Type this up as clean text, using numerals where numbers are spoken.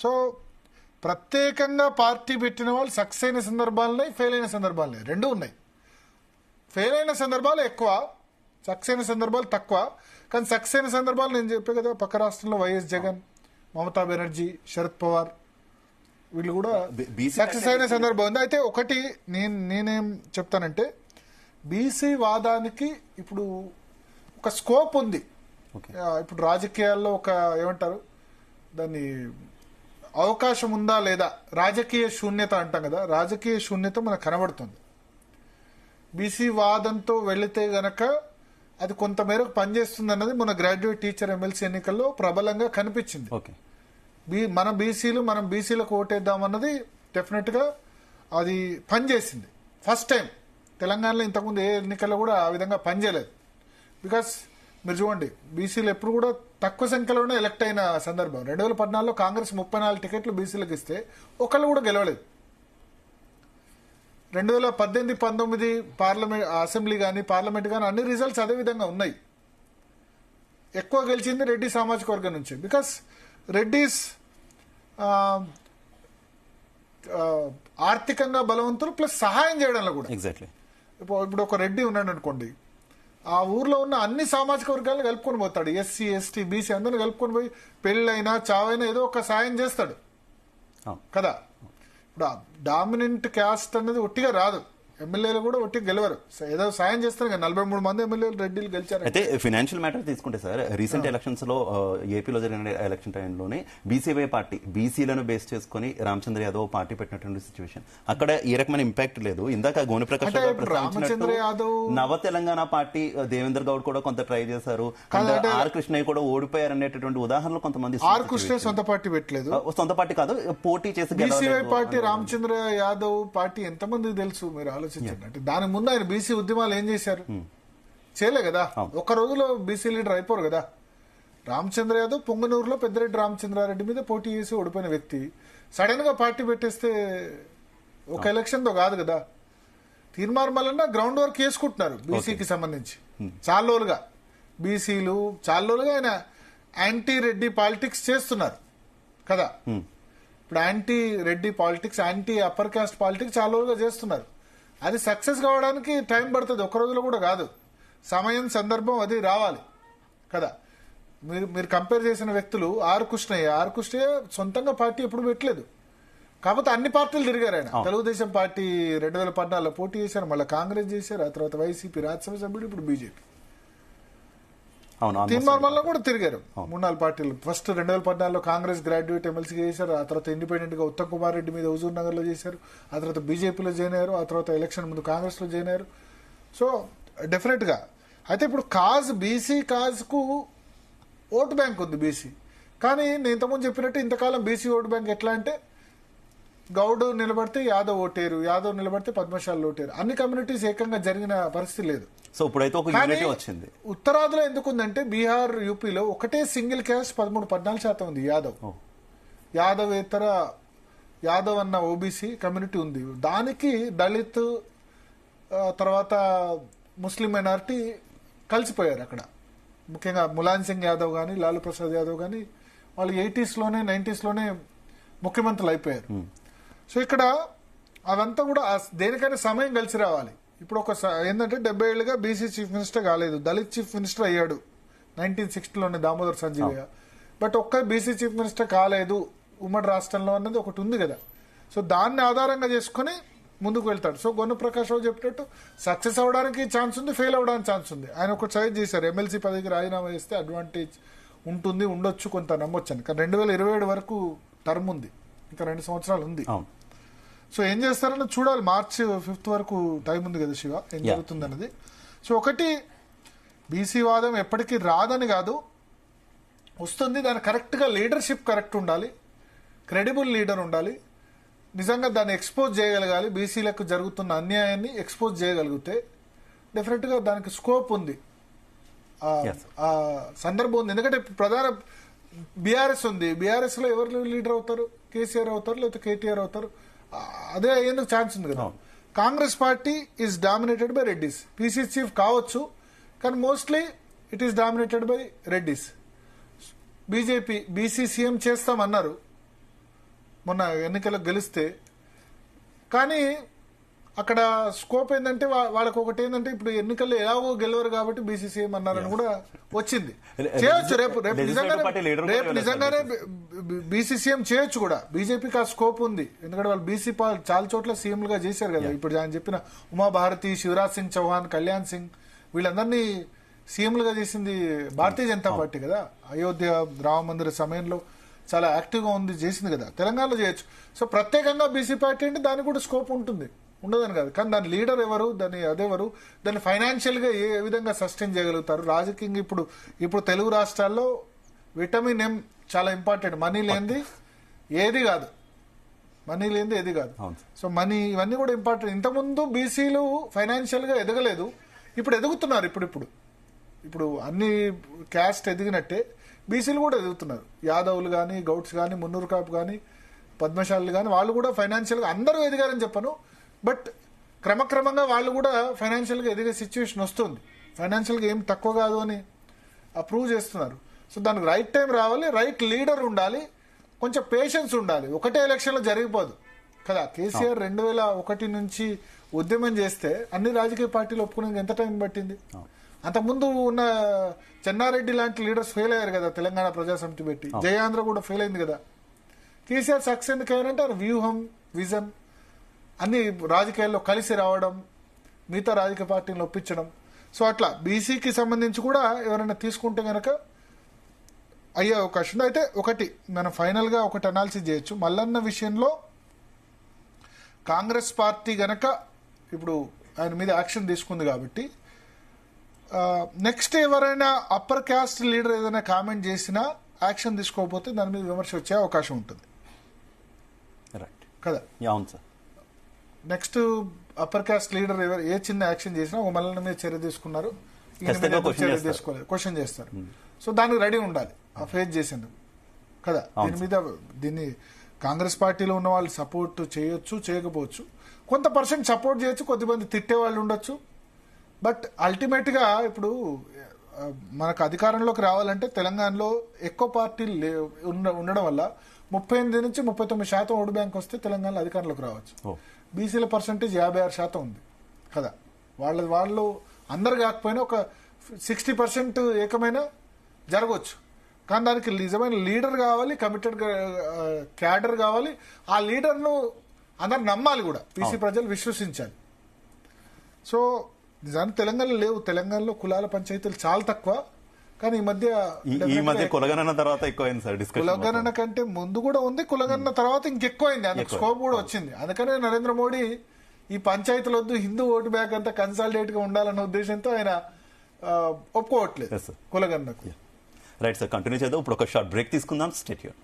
So ప్రత్యేకంగా party పెట్టిన వాళ్ళు సక్సెస్ అయిన సందర్భాలున్నాయి, ఫెయిల్ అయిన సందర్భాలున్నాయి, రెండూ ఉన్నాయి. ఫెయిల్ అయిన సందర్భాలు ఎక్కువ, సక్సెస్ అయిన సందర్భాలు తక్కువ. కానీ సక్సెస్ అయిన సందర్భాలు నేను చెప్పే కదా, పక్క రాష్ట్రంలో వైఎస్ జగన్, మమతా బెనర్జీ, శరద్ పవార్ వీళ్ళు కూడా సక్సెస్ అయిన సందర్భం ఉంది. అయితే ఒకటి నేనేం చెప్తానంటే, బీసీ వాదానికి ఇప్పుడు ఒక స్కోప్ ఉంది. ఇప్పుడు రాజకీయాల్లో ఒక ఏమంటారు దాన్ని, అవకాశం ఉందా లేదా, రాజకీయ శూన్యత అంటాం కదా, రాజకీయ శూన్యత మనకు కనబడుతుంది. బీసీ వాదంతో వెళితే గనక అది కొంత మేరకు పనిచేస్తుంది అన్నది మన గ్రాడ్యుయేట్ టీచర్ ఎమ్మెల్సీ ఎన్నికల్లో ప్రబలంగా కనిపించింది. మన బీసీలకు ఓటేద్దామన్నది డెఫినెట్ గా అది పనిచేసింది. ఫస్ట్ టైం తెలంగాణలో, ఇంతకుముందు ఏ ఎన్నికల్లో కూడా ఆ విధంగా పనిచేయలేదు. బికాస్ మీరు చూడండి, బీసీలు ఎప్పుడు కూడా తక్కువ సంఖ్యలోనే ఎలక్ట్ అయిన సందర్భం. 2014లో కాంగ్రెస్ 34 టికెట్లు బీసీలకు ఇస్తే ఒకళ్ళు కూడా గెలవలేదు. 2018-19 పార్లమెంట్ అసెంబ్లీ కానీ పార్లమెంట్ కానీ అన్ని రిజల్ట్స్ అదే విధంగా ఉన్నాయి. ఎక్కువ గెలిచింది రెడ్డి సామాజిక వర్గం నుంచి. బికాస్ రెడ్డిస్ ఆర్థికంగా బలవంతులు, ప్లస్ సహాయం చేయడంలో కూడా. ఎగ్జాక్ట్లీ. ఇప్పుడు ఒక రెడ్డి ఉన్నాడు అనుకోండి, ఆ ఊర్లో ఉన్న అన్ని సామాజిక వర్గాలను కలుపుకొని పోతాడు. ఎస్సీ, ఎస్టీ, బీసీ అందరిని కలుపుకొని పోయి పెళ్ళైనా చావైనా ఏదో ఒక సాయం చేస్తాడు కదా. ఇప్పుడు డామినెంట్ క్యాస్ట్ అనేది ఒట్టిగా రాదు, ఎమ్మెల్యేలు కూడా ఒట్టిగా గెలవరు, ఏదో సాయం చేస్తారు కదా. 43 మంది ఎమ్మెల్యేలు రెడ్డిలు గెలిచారు. అయితే ఫైనాన్షియల్ మ్యాటర్ తీసుకుంటే సార్, రీసెంట్ ఎలక్షన్స్ లో ఏపీలో జరిగిన ఎలక్షన్ టైంలోనే బీసీవై పార్టీ బీసీలను బేస్ చేసుకుని రామచంద్ర యాదవ్ పార్టీ పెట్టినటువంటి సిచ్యువేషన్, అక్కడ ఏ రకమైన ఇంపాక్ట్ లేదు. ఇందాక గోని ప్రకాష్ నవ తెలంగాణ పార్టీ దేవేంద్ర గౌడ్ కూడా కొంత ట్రై చేశారు, ఆర్ కృష్ణయ్య కూడా ఓడిపోయారు అనేటటువంటి ఉదాహరణలు కొంతమంది. ఆర్ కృష్ణ సొంత పార్టీ పెట్టలేదు, సొంత పార్టీ కాదు, పోటీ చేసి BCY party Ramachandra Yadav party ఎంతమంది తెలుసు మీరు ఆలోచించండి. అంటే దాని ముందు ఆయన బీసీ ఉద్యమాలు ఏం చేశారు, చేయలే కదా. ఒక్క రోజులో బీసీ లీడర్ అయిపోరు కదా. రామచంద్ర యాదవ్ పొంగనూరులో పెద్దిరెడ్డి రామచంద్రారెడ్డి మీద పోటీ చేసి ఓడిపోయిన వ్యక్తి సడన్ గా పార్టీ పెట్టేస్తే ఒక ఎలక్షన్ తో కాదు కదా. తీర్మానం గ్రౌండ్ వర్క్ చేసుకుంటున్నారు బీసీకి సంబంధించి చాలా రోజులుగా. బీసీలు చాలా రోజులుగా ఆయన యాంటీ రెడ్డి పాలిటిక్స్ చేస్తున్నారు కదా. ఇప్పుడు anti Reddy politics, anti upper caste politics చాలా రోజులుగా చేస్తున్నారు. అది సక్సెస్ కావడానికి టైం పడుతుంది, ఒక రోజులో కూడా కాదు. సమయం, సందర్భం అది రావాలి కదా. మీరు కంపేర్ చేసిన వ్యక్తులు ఆర్ కృష్ణయ్య సొంతంగా పార్టీ ఎప్పుడు పెట్టలేదు, కాకపోతే అన్ని పార్టీలు తిరిగారు ఆయన. తెలుగుదేశం పార్టీ 2014లో పోటీ చేశారు, మళ్ళీ కాంగ్రెస్ చేశారు, ఆ తర్వాత వైసీపీ రాజ్యసభ సభ్యుడు, ఇప్పుడు బీజేపీ. తీర్మానంలో కూడా తిరిగారు 3-4 పార్టీలు. ఫస్ట్ 2014లో కాంగ్రెస్ గ్రాడ్యుయేట్ ఎమ్మెల్సీ చేశారు, ఆ తర్వాత ఇండిపెండెంట్ గా ఉత్తమ్ కుమార్ రెడ్డి మీద హుజూర్ నగర్ లో చేశారు, ఆ తర్వాత బీజేపీలో జాయిన్ అయ్యారు, ఆ తర్వాత ఎలక్షన్ ముందు కాంగ్రెస్ లో జాయిన్ అయ్యారు. సో డెఫినెట్ గా అయితే ఇప్పుడు బీసీ కాజ్ కు ఓటు బ్యాంక్ ఉంది బీసీ. కానీ నేను ఇంతకుముందు చెప్పినట్టు ఇంతకాలం బీసీ ఓటు బ్యాంక్ ఎట్లా అంటే, గౌడ్ నిలబడితే యాదవ్ ఓటేరు, యాదవ్ నిలబడితే పద్మశాలు ఓటేరు, అన్ని కమ్యూనిటీస్ ఏకంగా జరిగిన పరిస్థితి లేదు. సో ఇప్పుడైతే ఒక యూనిటీ వచ్చింది. ఉత్తరాదిలో ఎందుకుందంటే, బీహార్, యూపీలో ఒకటే సింగిల్ క్యాస్ట్ 13-14% ఉంది యాదవ్ అన్న ఓబీసీ కమ్యూనిటీ ఉంది. దానికి దళిత్ తర్వాత ముస్లిం మైనారిటీ కలిసిపోయారు అక్కడ. ముఖ్యంగా ములాయం సింగ్ యాదవ్ కానీ లాలూ ప్రసాద్ యాదవ్ కానీ వాళ్ళు 80s-లోనే 90s-లోనే ముఖ్యమంత్రులు అయిపోయారు. సో ఇక్కడ అదంతా కూడా దేనికైనా సమయం కలిసి రావాలి. ఇప్పుడు ఏంటంటే 70 ఏళ్లుగా బీసీ చీఫ్ మినిస్టర్ కాలేదు, దళిత్ చీఫ్ మినిస్టర్ అయ్యాడు 1960లోనే దామోదర్ సంజీవయ్య. బట్ ఒక్క బీసీ చీఫ్ మినిస్టర్ కాలేదు ఉమ్మడి రాష్ట్రంలో అన్నది ఒకటి ఉంది కదా. సో దాన్ని ఆధారంగా చేసుకుని ముందుకు వెళ్తాడు. సో గొన్న ప్రకాష్ రావు చెప్పినట్టు సక్సెస్ అవడానికి ఛాన్స్ ఉంది, ఫెయిల్ అవడానికి ఛాన్స్ ఉంది. ఆయన ఒక సజెస్ట్ చేశారు, ఎమ్మెల్సీ పదవికి రాజీనామా చేస్తే అడ్వాంటేజ్ ఉంటుంది, ఉండొచ్చు, కొంత నమ్మొచ్చు అని. కానీ 2027 వరకు టర్మ్ ఉంది, ఇంకా 2 సంవత్సరాలు ఉంది. సో ఏం చేస్తారని చూడాలి. March 5 వరకు టైం ఉంది కదా శివ, ఏం జరుగుతుంది అన్నది. సో ఒకటి, బీసీ వాదం ఎప్పటికీ రాదని కాదు, వస్తుంది. దాని కరెక్ట్ గా లీడర్షిప్ కరెక్ట్ ఉండాలి, క్రెడిబుల్ లీడర్ ఉండాలి, నిజంగా దాన్ని ఎక్స్పోజ్ చేయగలగాలి. బీసీలకు జరుగుతున్న అన్యాయాన్ని ఎక్స్పోజ్ చేయగలిగితే డెఫినెట్ గా దానికి స్కోప్ ఉంది, ఆ సందర్భం ఉంది. ఎందుకంటే ప్రధాన బీఆర్ఎస్ ఉంది, బీఆర్ఎస్ లో ఎవరు లీడర్ అవుతారు, కేసీఆర్ అవుతారు లేకపోతే కేటీఆర్ అవుతారు, అదే అయ్యేందుకు ఛాన్స్ ఉంది కదా. Congress party is dominated by Reddys. PC chief కావచ్చు కానీ mostly it is dominated by Reddys. BJP BC CM చేస్తామన్నారు, మొన్న ఎన్నికలకు గెలిస్తే. కానీ అక్కడ స్కోప్ ఏంటంటే వాళ్ళకి ఒకటి ఏంటంటే ఇప్పుడు ఎన్నికల్లో ఎలాగో గెలవరు కాబట్టి బీసీసీఎం అన్నారని కూడా వచ్చింది. చేయొచ్చు రేపు నిజంగానే బీసీసీఎం చేయొచ్చు కూడా. బీజేపీకి ఆ స్కోప్ ఉంది, ఎందుకంటే వాళ్ళు బీసీ చాలా చోట్ల సీఎంలుగా చేశారు కదా. ఇప్పుడు ఆయన చెప్పిన ఉమాభారతి, శివరాజ్ సింగ్ చౌహాన్, కళ్యాణ్ సింగ్ వీళ్ళందరినీ సీఎంలుగా చేసింది భారతీయ జనతా పార్టీ కదా. అయోధ్య రామ మందిర సమయంలో చాలా యాక్టివ్ గా ఉంది, చేసింది కదా. తెలంగాణలో చేయొచ్చు. సో ప్రత్యేకంగా బీసీ పార్టీ అంటే దానికి కూడా స్కోప్ ఉంటుంది, ఉండదని కాదు. కానీ దాని లీడర్ ఎవరు, దాని అదెవరు, దాన్ని ఫైనాన్షియల్ గా ఏ విధంగా సస్టైన్ చేయగలుగుతారు. రాజకీయంగా ఇప్పుడు తెలుగు రాష్ట్రాల్లో విటమిన్ ఎం చాలా ఇంపార్టెంట్. మనీ లేనిది ఏది కాదు. సో మనీ ఇవన్నీ కూడా ఇంపార్టెంట్. ఇంతకుముందు బీసీలు ఫైనాన్షియల్ గా ఎదగలేదు, ఇప్పుడు ఎదుగుతున్నారు. ఇప్పుడు అన్ని క్యాస్ట్ ఎదిగినట్టే బీసీలు కూడా ఎదుగుతున్నారు. యాదవులు కానీ, గౌడ్స్ కానీ, మున్నూరు కాపు కానీ, పద్మశాలు కానీ వాళ్ళు కూడా ఫైనాన్షియల్ గా అందరూ ఎదిగారని చెప్పను, బట్ క్రమక్రమంగా వాళ్ళు కూడా ఫైనాన్షియల్ గా ఎదిగే సిచ్యువేషన్ వస్తుంది. ఫైనాన్షియల్ గా ఏం తక్కువ కాదు అని అప్రూవ్ చేస్తున్నారు. సో దానికి రైట్ టైం రావాలి, రైట్ లీడర్ ఉండాలి, కొంచెం పేషెన్స్ ఉండాలి. ఒకటే ఎలక్షన్ లో జరిగిపోదు కదా. కేసీఆర్ 2001 నుంచి ఉద్యమం చేస్తే అన్ని రాజకీయ పార్టీలు ఒప్పుకునేందుకు ఎంత టైం పట్టింది. అంతకుముందు ఉన్న చెన్నారెడ్డి లాంటి లీడర్స్ ఫెయిల్ అయ్యారు కదా తెలంగాణ ప్రజాసమితి పెట్టి. జయాంధ్ర కూడా ఫెయిల్ అయింది కదా. కేసీఆర్ సక్సెస్ ఎందుకు అయ్యారంటే వ్యూహం, విజన్ అన్ని రాజకీయాల్లో కలిసి రావడం, మిగతా రాజకీయ పార్టీలను ఒప్పించడం. సో అట్లా బీసీకి సంబంధించి కూడా ఎవరైనా తీసుకుంటే గనక అయ్యే అవకాశం ఉంది. అయితే ఒకటి మనం ఫైనల్ గా ఒకటి అనాలిసిస్ చేయొచ్చు. మల్లన్న విషయంలో కాంగ్రెస్ పార్టీ గనక ఇప్పుడు ఆయన మీద యాక్షన్ తీసుకుంది కాబట్టి నెక్స్ట్ ఎవరైనా అప్పర్ క్యాస్ట్ లీడర్ ఏదైనా కామెంట్ చేసినా యాక్షన్ తీసుకోకపోతే దాని మీద విమర్శ వచ్చే అవకాశం ఉంటుంది కదా. నెక్స్ట్ అప్పర్ క్యాస్ట్ లీడర్ ఏ చిన్న యాక్షన్ చేసినా ఒక మల్లన్న మీద చర్య తీసుకున్నారు, చర్య తీసుకోలేదు, క్వశ్చన్ చేస్తారు. సో దానికి రెడీ ఉండాలి ఆ ఫేస్ చేసేందుకు కదా. దీన్ని కాంగ్రెస్ పార్టీలో ఉన్న వాళ్ళు సపోర్ట్ చేయొచ్చు, చేయకపోవచ్చు. కొంత పర్సెంట్ సపోర్ట్ చేయొచ్చు, కొద్దిమంది తిట్టే వాళ్ళు ఉండొచ్చు. బట్ అల్టిమేట్ గా ఇప్పుడు మనకు అధికారంలోకి రావాలంటే తెలంగాణలో ఎక్కువ పార్టీలు ఉండడం వల్ల 38 నుంచి 39% ఓటు బ్యాంక్ వస్తే తెలంగాణలో అధికారంలోకి రావచ్చు. బీసీల పర్సెంటేజ్ 56% ఉంది కదా. వాళ్ళు అందరు కాకపోయినా ఒక 60% ఏకమైనా జరగవచ్చు. కానీ దానికి నిజమైన లీడర్ కావాలి, కమిటెడ్ క్యాడర్ కావాలి. ఆ లీడర్ను అందరు నమ్మాలి కూడా, బీసీ ప్రజలు విశ్వసించాలి. సో నిజానికి తెలంగాణలో లేవు. తెలంగాణలో కులాల పంచాయతీలు చాలా తక్కువ. కానీ ఈ మధ్య కులగణన తర్వాత ఎక్కువైంది సార్. కులగణన కంటే ముందు కూడా ఉంది, కులగణన తర్వాత ఇంకెక్కువైంది, అందుకు స్కోప్ కూడా వచ్చింది. అందుకనే నరేంద్ర మోడీ ఈ పంచాయతీలు వద్దు, హిందూ ఓటు బ్యాంక్ అంతా కన్సాలిడేట్ గా ఉండాలన్న ఉద్దేశంతో ఆయన ఒప్పుకోవట్లేదు కులగణనకు. రైట్ సార్, కంటిన్యూ చేద్దాం. ఇప్పుడు ఒక షార్ట్ బ్రేక్ తీసుకుందాం. Stay tune.